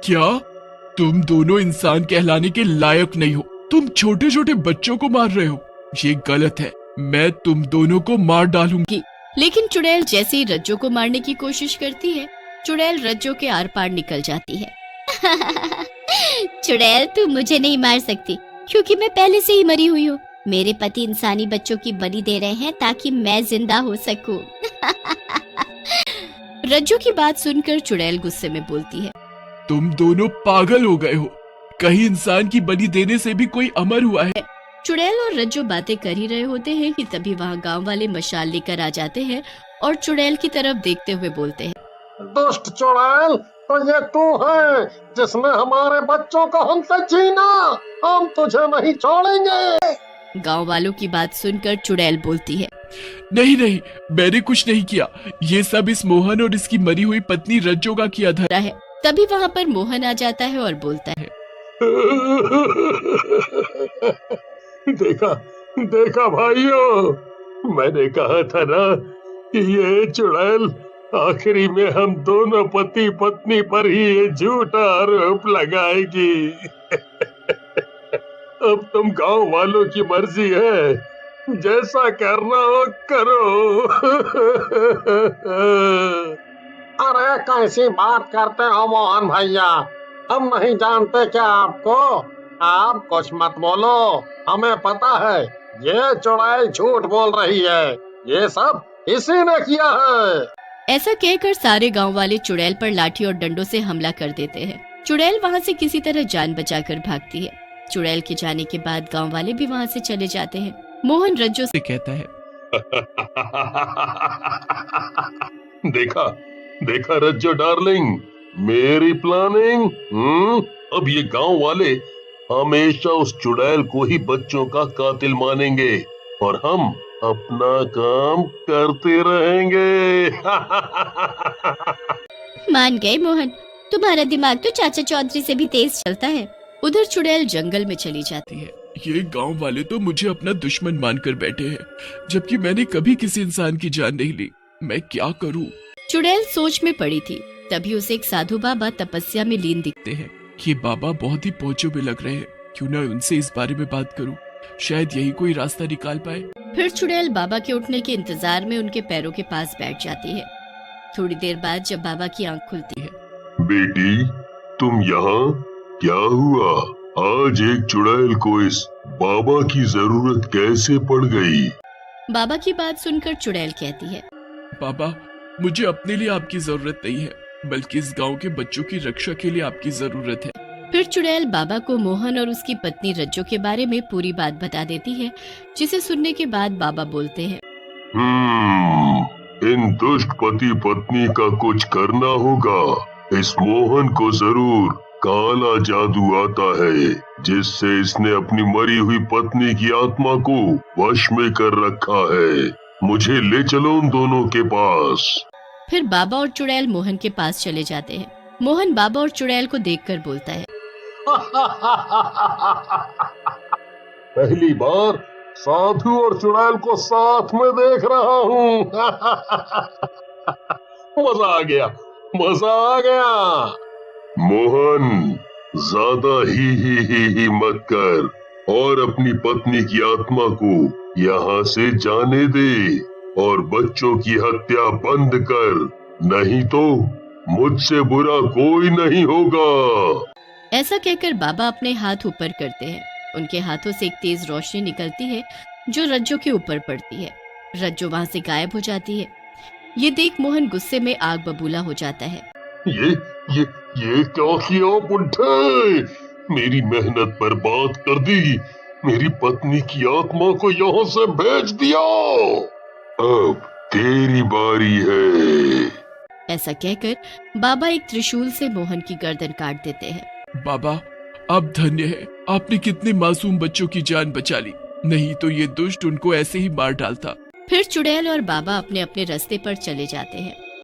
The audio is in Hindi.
क्या? तुम दोनों इंसान कहलाने के लायक नहीं हो। तुम छोटे छोटे बच्चों को मार रहे हो। ये गलत है। मैं तुम दोनों को मार डालूंगी। लेकिन चुड़ैल जैसे ही रज्जो को मारने की कोशिश करती है, चुड़ैल रज्जो के आर पार निकल जाती है। चुड़ैल, तू मुझे नहीं मार सकती क्योंकि मैं पहले से ही मरी हुई हूँ। मेरे पति इंसानी बच्चों की बलि दे रहे हैं ताकि मैं जिंदा हो सकूं। रज्जो की बात सुनकर चुड़ैल गुस्से में बोलती है, तुम दोनों पागल हो गए हो। कहीं इंसान की बलि देने से भी कोई अमर हुआ है? चुड़ैल और रज्जो बातें कर ही रहे होते हैं कि तभी वहाँ गांव वाले मशाल लेकर आ जाते हैं और चुड़ैल की तरफ देखते हुए बोलते हैं, दुष्ट चुड़ैल, तो ये तू है जिसने हमारे बच्चों को हमसे छीना। हम तुझे नहीं छोड़ेंगे। गांव वालों की बात सुनकर चुड़ैल बोलती है, नहीं नहीं, मैंने कुछ नहीं किया। ये सब इस मोहन और इसकी मरी हुई पत्नी रज्जो का किया धरा है। तभी वहाँ पर मोहन आ जाता है और बोलता है, देखा देखा भाइयों, मैंने कहा था ना कि ये चुड़ैल आखिरी में हम दोनों पति पत्नी पर ही ये झूठा आरोप लगाएगी। अब तुम गांव वालों की मर्जी है, जैसा करना हो करो। अरे कैसी बात करते हो मोहन भैया, हम नहीं जानते क्या आपको? आप कुछ मत बोलो, हमें पता है ये चुड़ैल झूठ बोल रही है। ये सब इसी ने किया है। ऐसा कहकर सारे गांव वाले चुड़ैल पर लाठी और डंडों से हमला कर देते हैं। चुड़ैल वहां से किसी तरह जान बचाकर भागती है। चुड़ैल के जाने के बाद गांव वाले भी वहां से चले जाते हैं। मोहन रज्जो से कहता है, देखा देखा रज्जो डार्लिंग, मेरी प्लानिंग। अब ये गांव वाले हमेशा उस चुड़ैल को ही बच्चों का कातिल मानेंगे और हम अपना काम करते रहेंगे। मान गए मोहन, तुम्हारा दिमाग तो चाचा चौधरी से भी तेज चलता है। उधर चुड़ैल जंगल में चली जाती है। ये गांव वाले तो मुझे अपना दुश्मन मानकर बैठे हैं, जबकि मैंने कभी किसी इंसान की जान नहीं ली। मैं क्या करूं? चुड़ैल सोच में पड़ी थी। तभी उसे एक साधु बाबा तपस्या में लीन दिखते हैं। ये बाबा बहुत ही पहुंचे हुए लग रहे हैं। क्यों ना उनसे इस बारे में बात करूं, शायद यही कोई रास्ता निकाल पाए। फिर चुड़ैल बाबा के उठने के इंतजार में उनके पैरों के पास बैठ जाती है। थोड़ी देर बाद जब बाबा की आंख खुलती है, बेटी तुम यहाँ? क्या हुआ? आज एक चुड़ैल को इस बाबा की जरूरत कैसे पड़ गई? बाबा की बात सुनकर चुड़ैल कहती है, बाबा, मुझे अपने लिए आपकी जरूरत नहीं है, बल्कि इस गांव के बच्चों की रक्षा के लिए आपकी जरूरत है। फिर चुड़ैल बाबा को मोहन और उसकी पत्नी रज्जो के बारे में पूरी बात बता देती है, जिसे सुनने के बाद बाबा बोलते हैं, इन दुष्ट पति पत्नी का कुछ करना होगा। इस मोहन को जरूर काला जादू आता है, जिससे इसने अपनी मरी हुई पत्नी की आत्मा को वश में कर रखा है। मुझे ले चलो उन दोनों के पास। फिर बाबा और चुड़ैल मोहन के पास चले जाते हैं। मोहन बाबा और चुड़ैल को देखकर बोलता है, पहली बार साधु और चुड़ैल को साथ में देख रहा हूँ। मजा आ गया, मजा आ गया। मोहन, ज्यादा ही मत कर और अपनी पत्नी की आत्मा को यहाँ से जाने दे और बच्चों की हत्या बंद कर, नहीं तो मुझसे बुरा कोई नहीं होगा। ऐसा कहकर बाबा अपने हाथ ऊपर करते हैं। उनके हाथों से एक तेज रोशनी निकलती है जो रज्जो के ऊपर पड़ती है। रज्जो वहां से गायब हो जाती है। ये देख मोहन गुस्से में आग बबूला हो जाता है। ये क्या किया बुड्ढे? मेरी मेहनत बर्बाद कर दी, मेरी पत्नी की आत्मा को यहाँ से भेज दिया। अब तेरी बारी है। ऐसा कहकर बाबा एक त्रिशूल से मोहन की गर्दन काट देते हैं। बाबा, आप धन्य है। आपने कितने मासूम बच्चों की जान बचा ली, नहीं तो ये दुष्ट उनको ऐसे ही मार डालता। फिर चुड़ैल और बाबा अपने अपने रास्ते पर चले जाते हैं।